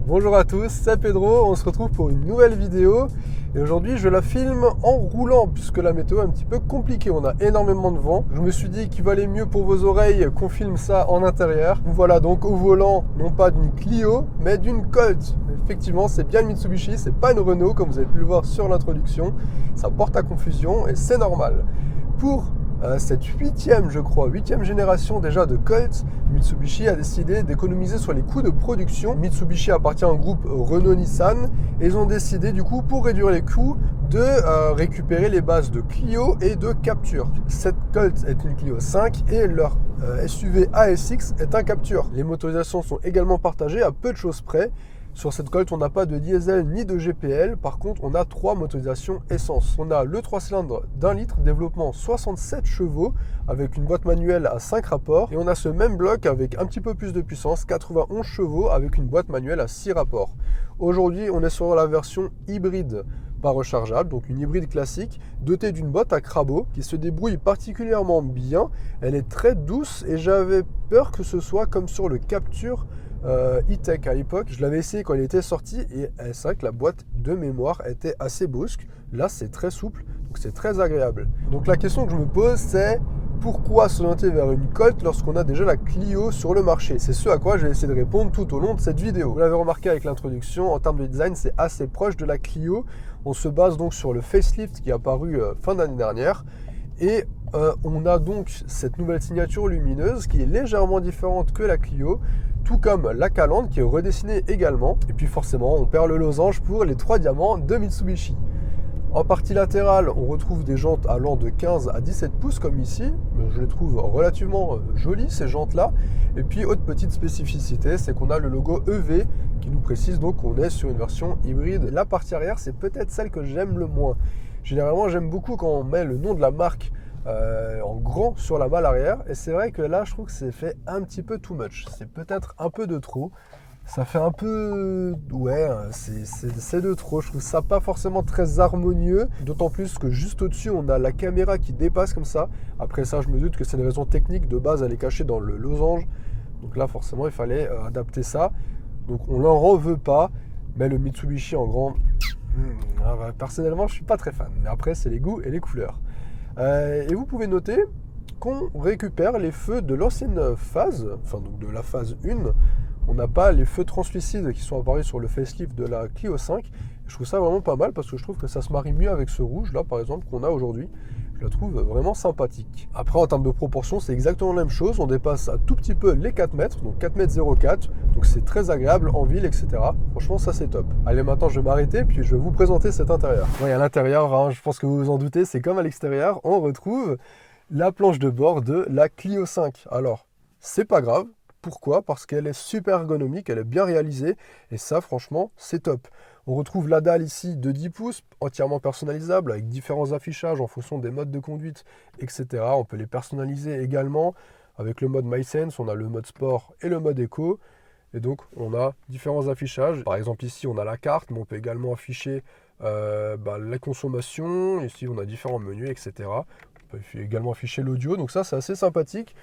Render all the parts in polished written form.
Bonjour à tous, c'est Pedro, on se retrouve pour une nouvelle vidéo et aujourd'hui je la filme en roulant puisque la météo est un petit peu compliquée, on a énormément de vent. Je me suis dit qu'il valait mieux pour vos oreilles qu'on filme ça en intérieur. Voilà donc au volant, non pas d'une Clio mais d'une Colt. Effectivement c'est bien une Mitsubishi, c'est pas une Renault comme vous avez pu le voir sur l'introduction. Ça porte à confusion et c'est normal. Pour cette huitième génération déjà de Colt, Mitsubishi a décidé d'économiser sur les coûts de production. Mitsubishi appartient au groupe Renault-Nissan et ils ont décidé du coup pour réduire les coûts de récupérer les bases de Clio et de Captur. Cette Colt est une Clio 5 et leur SUV ASX est un Captur. Les motorisations sont également partagées à peu de choses près. Sur cette Colt, on n'a pas de diesel ni de GPL. Par contre, on a 3 motorisations essence. On a le 3 cylindres d'1 litre, développement 67 chevaux, avec une boîte manuelle à 5 rapports. Et on a ce même bloc avec un petit peu plus de puissance, 91 chevaux, avec une boîte manuelle à 6 rapports. Aujourd'hui, on est sur la version hybride pas rechargeable, donc une hybride classique, dotée d'une boîte à crabot qui se débrouille particulièrement bien. Elle est très douce et j'avais peur que ce soit comme sur le Captur E-Tech à l'époque. Je l'avais essayé quand il était sorti et c'est vrai que la boîte de mémoire était assez brusque. Là c'est très souple, donc c'est très agréable. Donc la question que je me pose c'est pourquoi s'orienter vers une Colt lorsqu'on a déjà la Clio sur le marché? C'est ce à quoi je vais essayer de répondre tout au long de cette vidéo. Vous l'avez remarqué avec l'introduction, en termes de design c'est assez proche de la Clio. On se base donc sur le facelift qui est apparu fin d'année dernière. Et on a donc cette nouvelle signature lumineuse qui est légèrement différente que la Clio, tout comme la calandre qui est redessinée également. Et puis forcément, on perd le losange pour les 3 diamants de Mitsubishi. En partie latérale, on retrouve des jantes allant de 15 à 17 pouces comme ici. Je les trouve relativement jolies ces jantes-là. Et puis, autre petite spécificité, c'est qu'on a le logo EV qui nous précise donc qu'on est sur une version hybride. La partie arrière, c'est peut-être celle que j'aime le moins. Généralement, j'aime beaucoup quand on met le nom de la marque en grand sur la malle arrière. Et c'est vrai que là, je trouve que c'est fait un petit peu too much. C'est peut-être un peu de trop. Ça fait un peu... Ouais, c'est de trop. Je trouve ça pas forcément très harmonieux. D'autant plus que juste au-dessus, on a la caméra qui dépasse comme ça. Après ça, je me doute que c'est une raison technique. De base, elle est cachée dans le losange. Donc là, forcément, il fallait adapter ça. Donc on n'en veut pas. Mais le Mitsubishi en grand... personnellement, je suis pas très fan. Mais après, c'est les goûts et les couleurs. Et vous pouvez noter qu'on récupère les feux de l'ancienne phase, enfin donc de la phase 1. On n'a pas les feux translucides qui sont apparus sur le facelift de la Clio 5. Je trouve ça vraiment pas mal parce que je trouve que ça se marie mieux avec ce rouge là par exemple qu'on a aujourd'hui. Je la trouve vraiment sympathique. Après en termes de proportion c'est exactement la même chose. On dépasse un tout petit peu les 4 mètres, donc 4 mètres 04. Donc c'est très agréable en ville etc. Franchement ça c'est top. Allez maintenant je vais m'arrêter puis je vais vous présenter cet intérieur. Oui à l'intérieur, hein, je pense que vous vous en doutez, c'est comme à l'extérieur. On retrouve la planche de bord de la Clio 5. Alors c'est pas grave. Pourquoi? Parce qu'elle est super ergonomique, elle est bien réalisée et ça franchement c'est top. On retrouve la dalle ici de 10 pouces, entièrement personnalisable avec différents affichages en fonction des modes de conduite, etc. On peut les personnaliser également avec le mode MySense, on a le mode sport et le mode éco. Et donc on a différents affichages. Par exemple ici on a la carte, mais on peut également afficher la consommation. Ici on a différents menus, etc. On peut également afficher l'audio, donc ça c'est assez sympathique.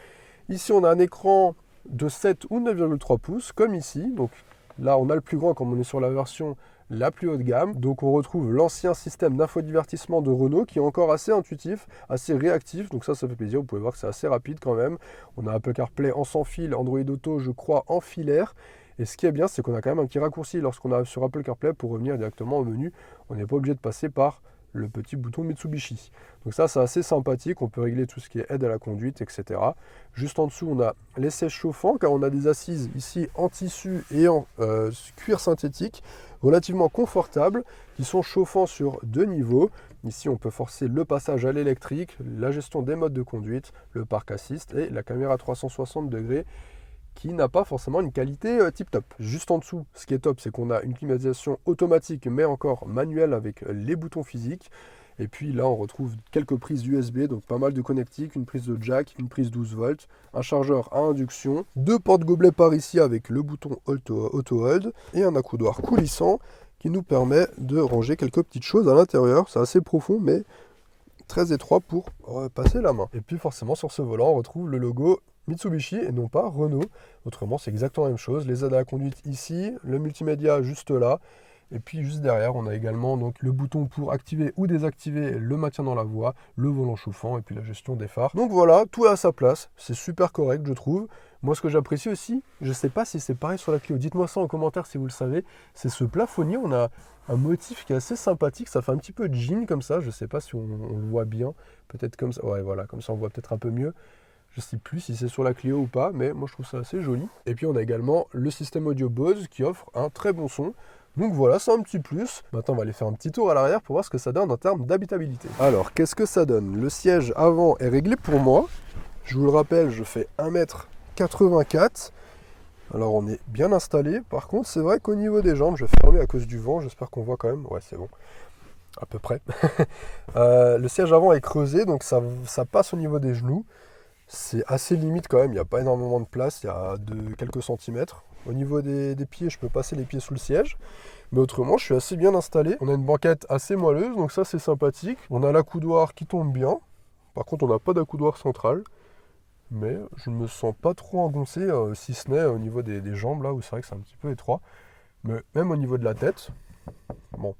Ici on a un écran de 7 ou 9,3 pouces comme ici. Donc là on a le plus grand comme on est sur la version la plus haut de gamme. Donc on retrouve l'ancien système d'infodivertissement de Renault qui est encore assez intuitif, assez réactif. Donc ça fait plaisir, vous pouvez voir que c'est assez rapide quand même. On a Apple CarPlay en sans fil, Android Auto je crois en filaire. Et ce qui est bien c'est qu'on a quand même un petit raccourci lorsqu'on arrive sur Apple CarPlay pour revenir directement au menu. On n'est pas obligé de passer par le petit bouton Mitsubishi. Donc ça c'est assez sympathique, on peut régler tout ce qui est aide à la conduite, etc. Juste en dessous on a les sièges chauffants car on a des assises ici en tissu et en cuir synthétique relativement confortables qui sont chauffants sur 2 niveaux. Ici on peut forcer le passage à l'électrique, la gestion des modes de conduite, le park assist et la caméra 360 degrés qui n'a pas forcément une qualité tip-top. Juste en dessous, ce qui est top, c'est qu'on a une climatisation automatique, mais encore manuelle avec les boutons physiques. Et puis là, on retrouve quelques prises USB, donc pas mal de connectiques, une prise de jack, une prise 12 volts, un chargeur à induction, 2 porte-gobelets par ici avec le bouton auto-hold et un accoudoir coulissant qui nous permet de ranger quelques petites choses à l'intérieur. C'est assez profond, mais très étroit pour passer la main. Et puis forcément, sur ce volant, on retrouve le logo Mitsubishi et non pas Renault. Autrement, c'est exactement la même chose. Les aides à la conduite ici, le multimédia juste là. Et puis juste derrière, on a également donc le bouton pour activer ou désactiver le maintien dans la voie, le volant chauffant et puis la gestion des phares. Donc voilà, tout est à sa place. C'est super correct, je trouve. Moi, ce que j'apprécie aussi, je ne sais pas si c'est pareil sur la Clio. Dites-moi ça en commentaire si vous le savez. C'est ce plafonnier. On a un motif qui est assez sympathique. Ça fait un petit peu jean comme ça. Je ne sais pas si on le voit bien. Peut-être comme ça. Ouais, voilà, comme ça on voit peut-être un peu mieux. Je ne sais plus si c'est sur la Clio ou pas, mais moi je trouve ça assez joli. Et puis on a également le système audio Bose qui offre un très bon son. Donc voilà, c'est un petit plus. Maintenant, on va aller faire un petit tour à l'arrière pour voir ce que ça donne en termes d'habitabilité. Alors, qu'est-ce que ça donne? Le siège avant est réglé pour moi. Je vous le rappelle, je fais 1m84. Alors, on est bien installé. Par contre, c'est vrai qu'au niveau des jambes, je vais fermer à cause du vent. J'espère qu'on voit quand même. Ouais, c'est bon. À peu près. Le siège avant est creusé, donc ça passe au niveau des genoux. C'est assez limite quand même. Il n'y a pas énormément de place. Il y a quelques centimètres. Au niveau des pieds, je peux passer les pieds sous le siège. Mais autrement, je suis assez bien installé. On a une banquette assez moelleuse, donc ça, c'est sympathique. On a l'accoudoir qui tombe bien. Par contre, on n'a pas d'accoudoir central. Mais je ne me sens pas trop engoncé, si ce n'est au niveau des jambes, là, où c'est vrai que c'est un petit peu étroit. Mais même au niveau de la tête, bon,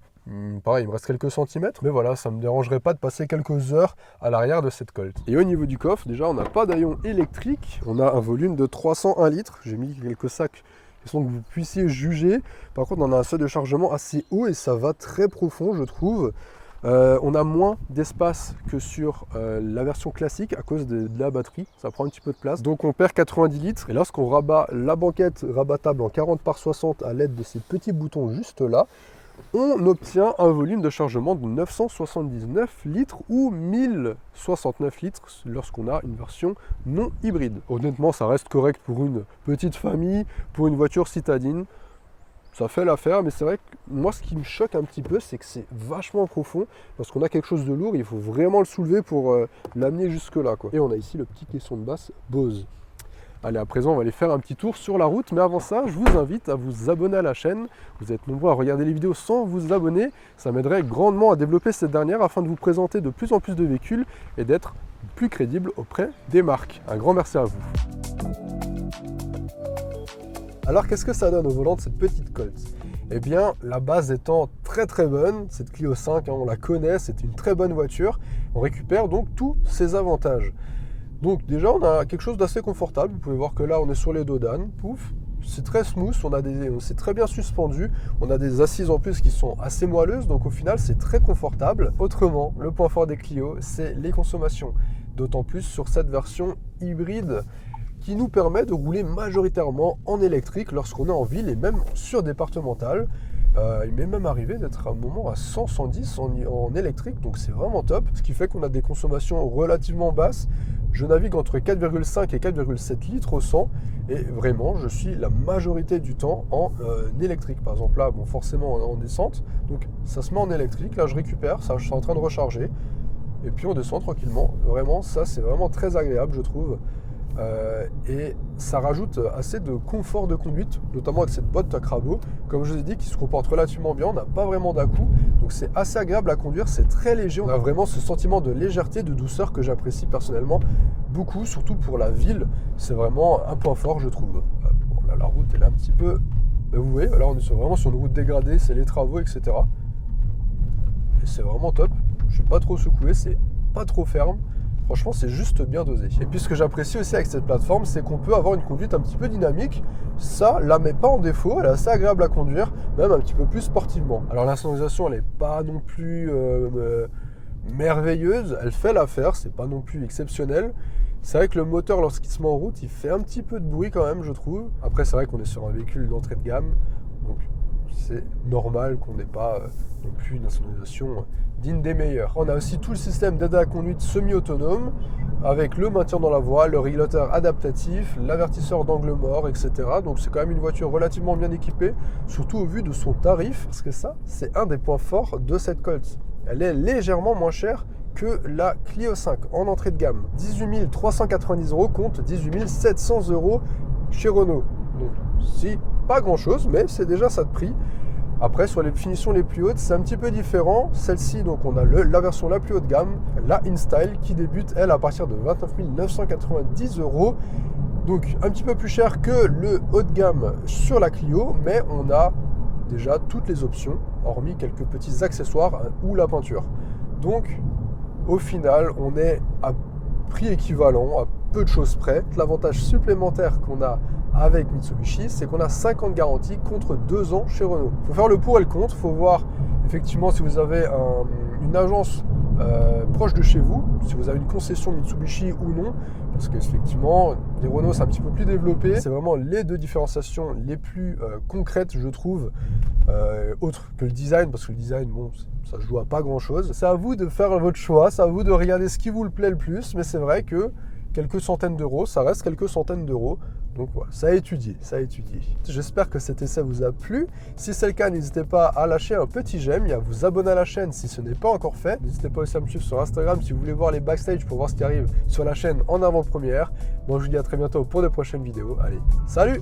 pareil, il me reste quelques centimètres. Mais voilà, ça ne me dérangerait pas de passer quelques heures à l'arrière de cette Colt. Et au niveau du coffre, déjà, on n'a pas d'aillon électrique. On a un volume de 301 litres. J'ai mis quelques sacs que vous puissiez juger. Par contre, on a un seuil de chargement assez haut et ça va très profond, je trouve. On a moins d'espace que sur la version classique à cause de la batterie. Ça prend un petit peu de place. Donc on perd 90 litres. Et lorsqu'on rabat la banquette rabattable en 40 par 60 à l'aide de ces petits boutons juste là, on obtient un volume de chargement de 979 litres ou 1069 litres lorsqu'on a une version non hybride. Honnêtement, ça reste correct pour une petite famille, pour une voiture citadine. Ça fait l'affaire, mais c'est vrai que moi, ce qui me choque un petit peu, c'est que c'est vachement profond. Lorsqu'on a quelque chose de lourd, il faut vraiment le soulever pour l'amener jusque-là, quoi. Et on a ici le petit caisson de basse Bose. Allez, à présent, on va aller faire un petit tour sur la route. Mais avant ça, je vous invite à vous abonner à la chaîne. Vous êtes nombreux à regarder les vidéos sans vous abonner. Ça m'aiderait grandement à développer cette dernière afin de vous présenter de plus en plus de véhicules et d'être plus crédible auprès des marques. Un grand merci à vous. Alors, qu'est-ce que ça donne au volant de cette petite Colt? Eh bien, la base étant très très bonne, cette Clio 5, on la connaît, c'est une très bonne voiture. On récupère donc tous ses avantages. Donc déjà, on a quelque chose d'assez confortable. Vous pouvez voir que là, on est sur les dos d'âne. Pouf, c'est très smooth, c'est très bien suspendu. On a des assises en plus qui sont assez moelleuses, donc au final, c'est très confortable. Autrement, le point fort des Clio, c'est les consommations. D'autant plus sur cette version hybride qui nous permet de rouler majoritairement en électrique lorsqu'on est en ville et même sur départemental. Il m'est même arrivé d'être à un moment à 100-110 en électrique, donc c'est vraiment top. Ce qui fait qu'on a des consommations relativement basses. Je navigue entre 4,5 et 4,7 litres au 100 et vraiment je suis la majorité du temps en électrique. Par exemple là, bon, forcément en descente, donc ça se met en électrique, là je récupère, ça, je suis en train de recharger et puis on descend tranquillement. Vraiment ça c'est vraiment très agréable je trouve. Et ça rajoute assez de confort de conduite, notamment avec cette boîte à crabot, comme je vous ai dit, qui se comporte relativement bien. On n'a pas vraiment d'à-coups, donc c'est assez agréable à conduire, c'est très léger. On a vraiment ce sentiment de légèreté, de douceur que j'apprécie personnellement beaucoup, surtout pour la ville. C'est vraiment un point fort, je trouve. Bon, là, la route, elle est un petit peu... Ben, vous voyez, là, on est vraiment sur une route dégradée, c'est les travaux, etc. Et c'est vraiment top. Je ne suis pas trop secoué, c'est pas trop ferme. Franchement, c'est juste bien dosé. Et puis, ce que j'apprécie aussi avec cette plateforme, c'est qu'on peut avoir une conduite un petit peu dynamique. Ça, la met pas en défaut. Elle est assez agréable à conduire, même un petit peu plus sportivement. Alors, la sonorisation, elle n'est pas non plus merveilleuse. Elle fait l'affaire. C'est pas non plus exceptionnel. C'est vrai que le moteur, lorsqu'il se met en route, il fait un petit peu de bruit quand même, je trouve. Après, c'est vrai qu'on est sur un véhicule d'entrée de gamme. Donc, c'est normal qu'on n'ait pas non plus une sonorisation digne des meilleurs. On a aussi tout le système d'aide à la conduite semi-autonome avec le maintien dans la voie, le régulateur adaptatif, l'avertisseur d'angle mort, etc. Donc c'est quand même une voiture relativement bien équipée, surtout au vu de son tarif, parce que ça, c'est un des points forts de cette Colt. Elle est légèrement moins chère que la Clio 5 en entrée de gamme. 18 390 € contre 18 700 € chez Renault. Donc si, pas grand chose, mais c'est déjà ça de prix. Après, sur les finitions les plus hautes, c'est un petit peu différent. Celle-ci, donc on a la version la plus haut de gamme, la InStyle, qui débute, elle, à partir de 29 990 €. Donc un petit peu plus cher que le haut de gamme sur la Clio, mais on a déjà toutes les options, hormis quelques petits accessoires ou la peinture. Donc, au final, on est à prix équivalent, à peu de choses près. L'avantage supplémentaire qu'on a avec Mitsubishi, c'est qu'on a 5 ans de garantie contre 2 ans chez Renault. Il faut faire le pour et le contre, il faut voir effectivement si vous avez une agence proche de chez vous, si vous avez une concession Mitsubishi ou non, parce qu'effectivement, les Renault c'est un petit peu plus développé. C'est vraiment les deux différenciations les plus concrètes, je trouve, autre que le design, parce que le design, bon, ça se joue à pas grand chose. C'est à vous de faire votre choix, c'est à vous de regarder ce qui vous plaît le plus, mais c'est vrai que quelques centaines d'euros, ça reste quelques centaines d'euros. Donc voilà, ça a étudié, ça a étudié. J'espère que cet essai vous a plu. Si c'est le cas, n'hésitez pas à lâcher un petit j'aime et à vous abonner à la chaîne si ce n'est pas encore fait. N'hésitez pas aussi à me suivre sur Instagram si vous voulez voir les backstage pour voir ce qui arrive sur la chaîne en avant-première. Moi, je vous dis à très bientôt pour de prochaines vidéos. Allez, salut!